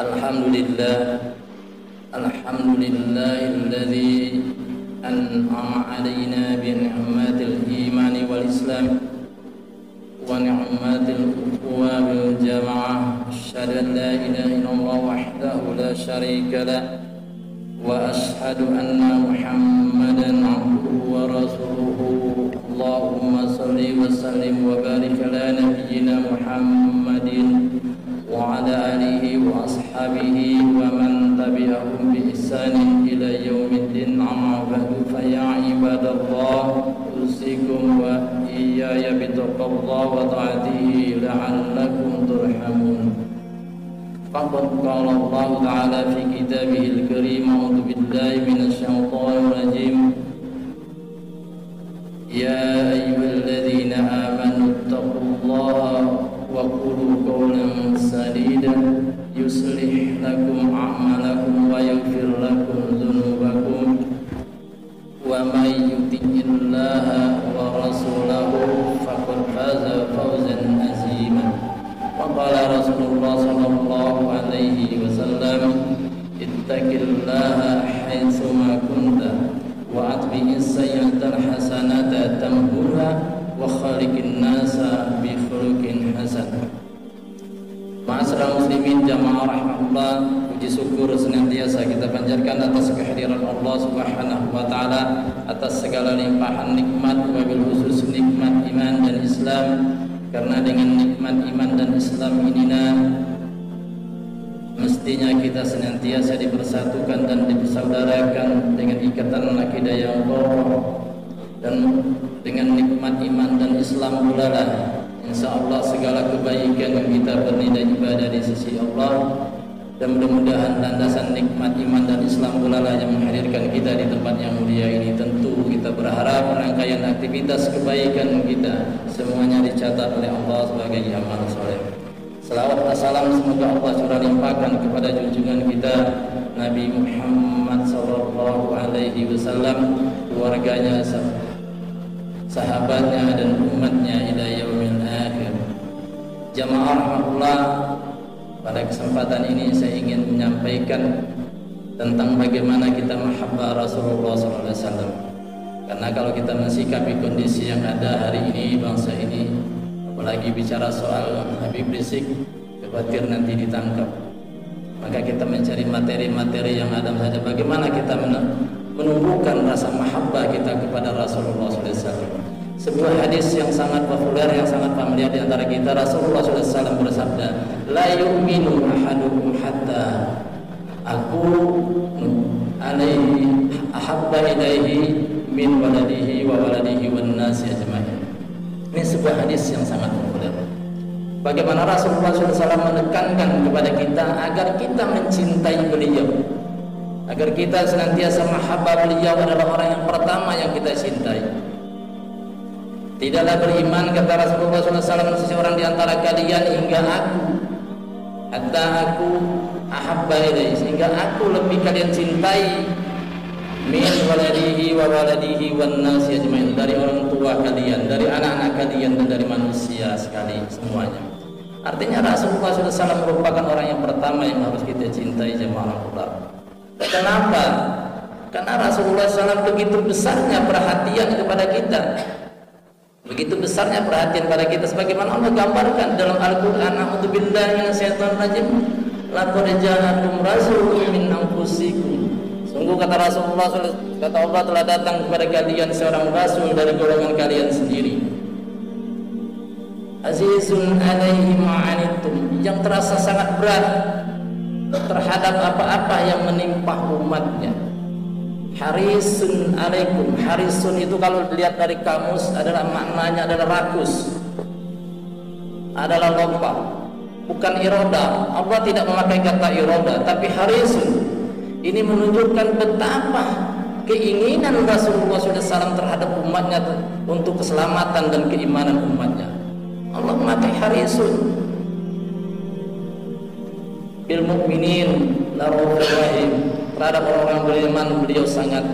Alhamdulillah, alhamdulillahilladzi an'ama 'alaina bi ni'matil imani wal islam wa ni'matil ukhuwa bil jamaah. Asyhadu an la ilaha illallah wahdahu la syarika lah wa asyhadu anna Muhammadan 'abduhu wa rasuluhu. Allahumma shalli wa sallim wa barik ala nabiyyina Muhammadin wa ala alihi wa ashabihi wa man tabi'ahum bi ihsanin ila yaumiddin. Amma ba'du, fa ya ibadallah, usikum wa iyaya bittaqwallah wa ta'atihi la'allakum turhamun. Faqad qala Allah ta'ala fi kitabihil karim, a'udzu billahi minasy syaithanir rajim. Ya ayyuhalladzina amanu taqullaha wa qulu qawlan sadida yuslih lakum a'malakum wa yaghfir lakum dzunubakum wa may yuti'illaha wa rasulahu faqad faza fawzan azima. Wa qala Rasulullah sallallahu alaihi wasallam, ittaqillaha haitsu ma kunta wa atbi'is sayyi'atal hasanata tamhuha wa khaliqin nasa bi khuluqin hasan. Ma'asyiral muslimin jamaah rahmatullah, puji syukur senantiasa kita panjatkan atas kehadiran Allah Subhanahu wa taala, atas segala limpahan nikmat, wabil khusus nikmat iman dan Islam. Karena dengan nikmat iman dan Islam inilah mestinya kita senantiasa dipersatukan dan dipersaudarakan dengan ikatan akidah yang kokoh. Dan dengan nikmat iman dan Islam pula lah insyaallah segala kebaikan yang kita bernilai ibadah di sisi Allah. Dan mudah-mudahan landasan nikmat iman dan Islam pula lah yang menghadirkan kita di tempat yang mulia ini. Tentu kita berharap rangkaian aktivitas kebaikan kita semuanya dicatat oleh Allah sebagai amal soleh. Salawat dan salam semoga Allah curah limpahkan kepada junjungan kita Nabi Muhammad sallallahu alaihi wasallam, keluarganya, sahabatnya dan umatnya ila yaumil akhir. Jamaah rahmatullah, pada kesempatan ini saya ingin menyampaikan tentang bagaimana kita mahabbah Rasulullah sallallahu alaihi wasallam. Karena kalau kita mensikapi kondisi yang ada hari ini, bangsa ini, apalagi bicara soal Habib Rizik, khawatir nanti ditangkap, maka kita mencari materi-materi yang ada saja. Bagaimana kita menumbuhkan rasa mahabbah kita kepada Rasulullah SAW. Sebuah hadis yang sangat populer, yang sangat familiar di antara kita, Rasulullah SAW bersabda, la yu'minu ahadukum hatta aku alaihi ahabba ilaihi min waladihi wa waladihi wan nasi ajma'in. Ini sebuah hadis yang sangat populer. Bagaimana Rasulullah SAW menekankan kepada kita agar kita mencintai beliau, agar kita senantiasa mahabbah beliau adalah orang yang pertama yang kita cintai. Tidaklah beriman, kata Rasulullah SAW, seseorang di antara kalian hingga aku, hatta aku ahabba ilaihi, sehingga aku lebih kalian cintai, min waladihi wa waladihi wan nasi ajmain, dari orang tua kalian, dari anak-anak kalian, dan dari manusia sekali semuanya. Artinya Rasulullah SAW merupakan orang yang pertama yang harus kita cintai, jemaah Allah. Kenapa? Karena Rasulullah SAW begitu besarnya perhatian kepada kita, begitu besarnya perhatian pada kita, sebagaimana Allah gambarkan dalam Al-Quran, a'udzubillahi minasyaitonir rajim, laqad ja'akum rasulun min anfusikum. Sungguh kata Rasulullah, kata Allah, telah datang kepada kalian seorang rasul dari golongan kalian sendiri. Azizun alaihi ma'anittum, yang terasa sangat berat terhadap apa-apa yang menimpa umatnya. Harisun alaikum, harisun itu kalau dilihat dari kamus adalah maknanya adalah rakus, adalah lompat, bukan iroda. Allah tidak memakai kata iroda, tapi harisun. Ini menunjukkan betapa keinginan Rasulullah SAW terhadap umatnya untuk keselamatan dan keimanan umatnya. Allah memakai harisun. Bil mu'minin la-raufur rahim, terhadap orang-orang beriman beliau sangat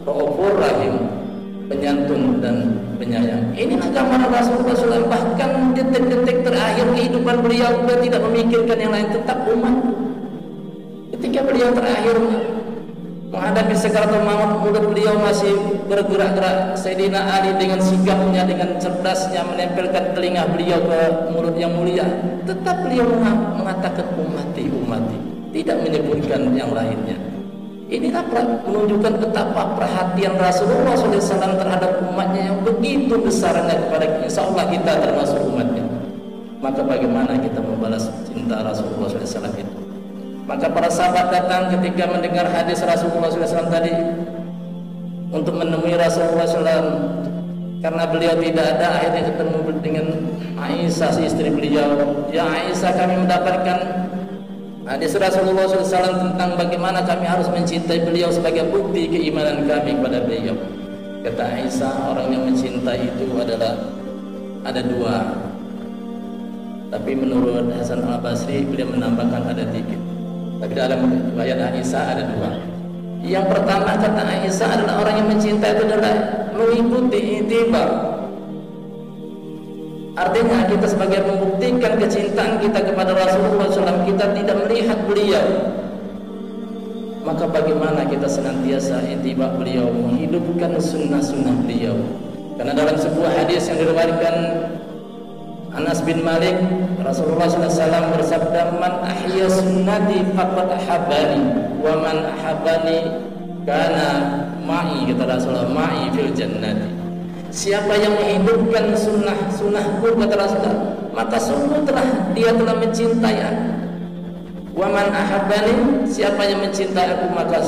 raufur rahim. penyantun dan penyayang. Inilah gambaran Rasulullah SAW. Bahkan detik-detik terakhir kehidupan beliau, beliau tidak memikirkan yang lain, tetap umat. Ketika beliau terakhir menghadapi sakaratul maut, mulut beliau masih bergerak-gerak. Sayyidina Ali dengan sigapnya, dengan cerdasnya menempelkan telinga beliau ke mulut yang mulia. Tetap beliau mengatakan ummati, ummati, tidak menyebutkan yang lainnya. Inilah menunjukkan betapa perhatian Rasulullah SAW terhadap umatnya yang begitu besarnya kepada kita. Insya Allah kita termasuk umatnya. Maka bagaimana kita membalas cinta Rasulullah SAW itu? Maka para sahabat datang ketika mendengar hadis Rasulullah SAW tadi untuk menemui Rasulullah SAW, karena beliau tidak ada, akhirnya ketemu dengan Aisyah, si istri beliau. Ya Aisyah, kami mendapatkan hadis Rasulullah SAW tentang bagaimana kami harus mencintai beliau sebagai bukti keimanan kami kepada beliau. Kata Aisyah, orang yang mencintai itu adalah ada dua, tapi menurut Hasan Al-Basri beliau menambahkan ada tiga. Tapi dalam riwayat Aisyah ada dua. Yang pertama kata Aisyah adalah orang yang mencintai itu adalah mengikuti itibar. Artinya kita sebagai membuktikan kecintaan kita kepada Rasulullah SAW, kita tidak melihat beliau, maka bagaimana kita senantiasa itibar beliau, menghidupkan sunnah-sunnah beliau. Karena dalam sebuah hadis yang diriwayatkan Anas bin Malik, Rasulullah SAW bersabda, man ahya sunnati faqad ahabbani wa man ahabbani kana ma'i, kata Rasulullah, ma'i fil jannati. Siapa yang menghidupkan sunnahku, kata Rasulullah, maka sungguh dia telah mencintai aku. Wa man ahabbani, siapa yang mencintai aku maka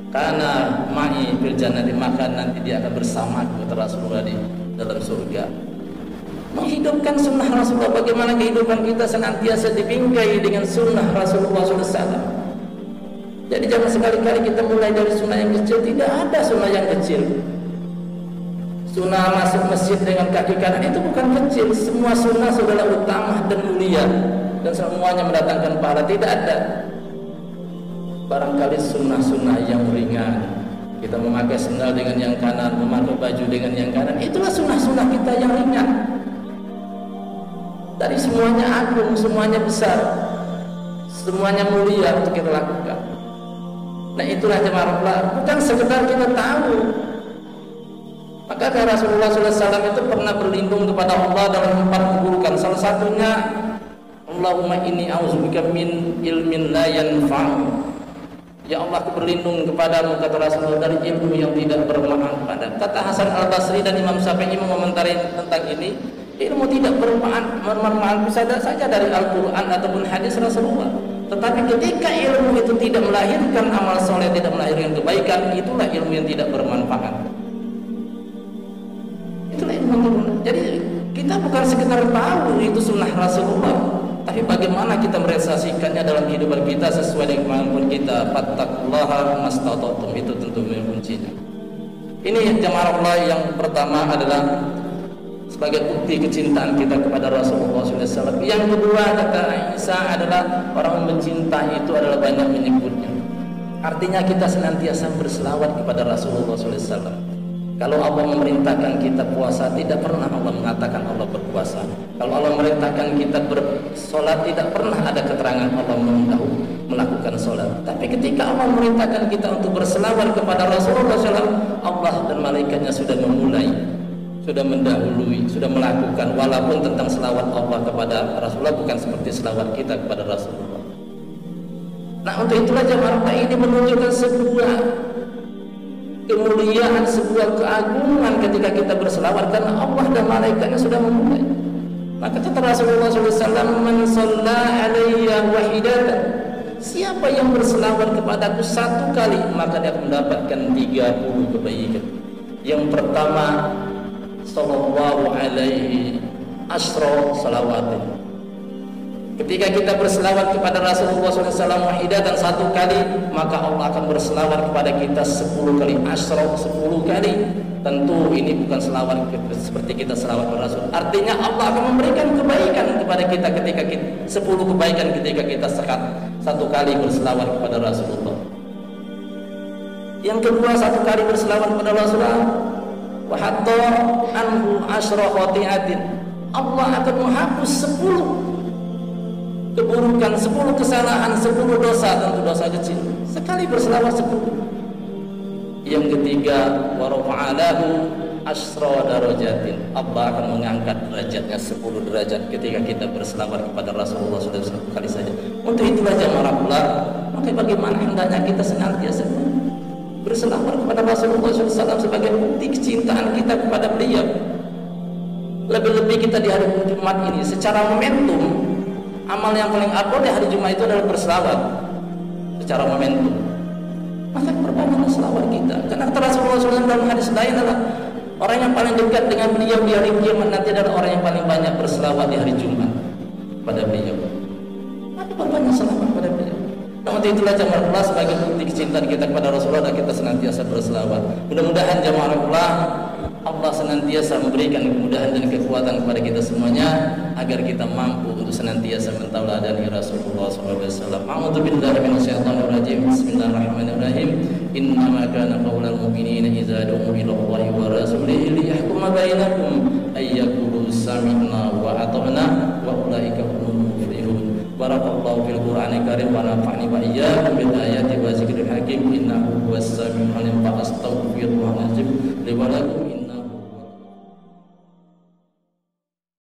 kana ma'i fil jannati, maka nanti dia akan bersamaku, kata Rasulullah, di dalam surga. Menghidupkan sunnah Rasulullah. Bagaimana kehidupan kita senantiasa dibingkai dengan sunnah Rasulullah SAW. Jadi jangan sekali-kali kita mulai dari sunnah yang kecil. Tidak ada sunnah yang kecil. Sunnah masuk masjid dengan kaki kanan itu bukan kecil. Semua sunnah adalah utama dan mulia, dan semuanya mendatangkan pahala. Tidak ada barangkali sunnah-sunnah yang ringan. Kita memakai sendal dengan yang kanan, memakai baju dengan yang kanan, itulah sunnah-sunnah kita yang ringan. Dari semuanya agung, semuanya besar, semuanya mulia untuk kita lakukan. Nah itulah jemaah, bukan sekedar kita tahu. Maka Rasulullah SAW itu pernah berlindung kepada Allah dalam 4 keburukan. Salah satunya, Allahumma inni a'udzubika min ilmin la yanfa'u. Ya Allah, aku berlindung kepadamu, kata Rasulullah, dari ilmu yang tidak bermanfaat. Kata Hasan Al-Basri dan Imam Syafi'i mengomentari tentang ini, ilmu tidak bermanfaat bisa saja dari Al-Quran ataupun hadis Rasulullah. Tetapi ketika ilmu itu tidak melahirkan amal soleh, tidak melahirkan kebaikan, itulah ilmu yang tidak bermanfaat. Itulah ilmu. Jadi kita bukan sekedar tahu itu sunnah Rasulullah, tapi bagaimana kita merealisasikannya dalam kehidupan kita sesuai dengan kemampuan kita. Fattaqullaha mastata'tum, itu tentu kuncinya. Ini jemaah Allah yang pertama adalah sebagai bukti kecintaan kita kepada Rasulullah SAW. Yang kedua kata Aisyah adalah orang mencintai itu adalah banyak menyebutnya. Artinya kita senantiasa berselawat kepada Rasulullah SAW. Kalau Allah memerintahkan kita puasa, tidak pernah Allah mengatakan Allah berpuasa. Kalau Allah memerintahkan kita bersolat, tidak pernah ada keterangan Allah melakukan solat. Tapi ketika Allah memerintahkan kita untuk berselawat kepada Rasulullah SAW, Allah dan malaikatnya sudah memulai, sudah mendahului, sudah melakukan. Walaupun tentang selawat Allah kepada Rasulullah bukan seperti selawat kita kepada Rasulullah. Nah untuk itulah jemaah ini menunjukkan sebuah kemuliaan, sebuah keagungan ketika kita berselawat, karena Allah dan malaikatnya sudah memulai. Maka kata Rasulullah SAW, man shalla alayya wahidatan, siapa yang berselawat kepadaku 1 kali, maka dia akan mendapatkan 30 kebaikan. Yang pertama, sallallahu alaihi asyra salawatin. Ketika kita berselawat kepada Rasulullah SAW wahidatan 1 kali, maka Allah akan berselawat kepada kita 10 kali. Asyra 10 kali. Tentu ini bukan selawat seperti kita selawat kepada Rasul. Artinya Allah akan memberikan kebaikan kepada kita ketika 10 kebaikan ketika kita 1 kali berselawat kepada Rasulullah. Yang kedua, 1 kali berselawat kepada Rasulullah, wa hatta anhu asyra khati'atin. Allah akan menghapus 10 keburukan, 10 kesalahan, 10 dosa, tentu dosa kecil. Sekali berselawat 10. Yang ketiga, wa rafa'alahu asyra darajatin. Allah akan mengangkat derajatnya 10 derajat ketika kita berselawat kepada Rasulullah SAW kali saja. Untuk itulah jamaah pula, maka bagaimana hendaknya kita senantiasa berselawat kepada Rasulullah SAW sebagai bukti kecintaan kita kepada beliau. Lebih-lebih kita di hari Jumat ini secara momentum, amal yang paling afdal di hari Jumat itu adalah berselawat secara momentum. Maka perbanyaklah selawat kita, karena kata Rasulullah SAW dalam hadis lain adalah orang yang paling dekat dengan beliau di hari kiamat nanti adalah orang yang paling banyak berselawat di hari Jumat pada beliau. Maka berbanyak selawat pada beliau. Nah, untuk itulah jamaah Allah sebagai bukti kecintaan kita kepada Rasulullah dan kita senantiasa berselawat. Mudah-mudahan jamaah Allah senantiasa memberikan kemudahan dan kekuatan kepada kita semuanya agar kita mampu untuk senantiasa mentauladani Rasulullah SAW. A'udzubillahi minasyaitonirrajim. Bismillahirrahmanirrahim. Innama kana qaulal mu'minina idza du'u ila Allahi wa rasulihi liyahkuma bainahum ay yaqulu sami'na wa ata'na wa ulaika humul muflihun. Barakallahu fil Qur'anil karim wa nafa'ni wa iyyakum bil ayati wa zikril hakim innahu huwas sami'ul alim. Astaghfirullahalazim li wa lakum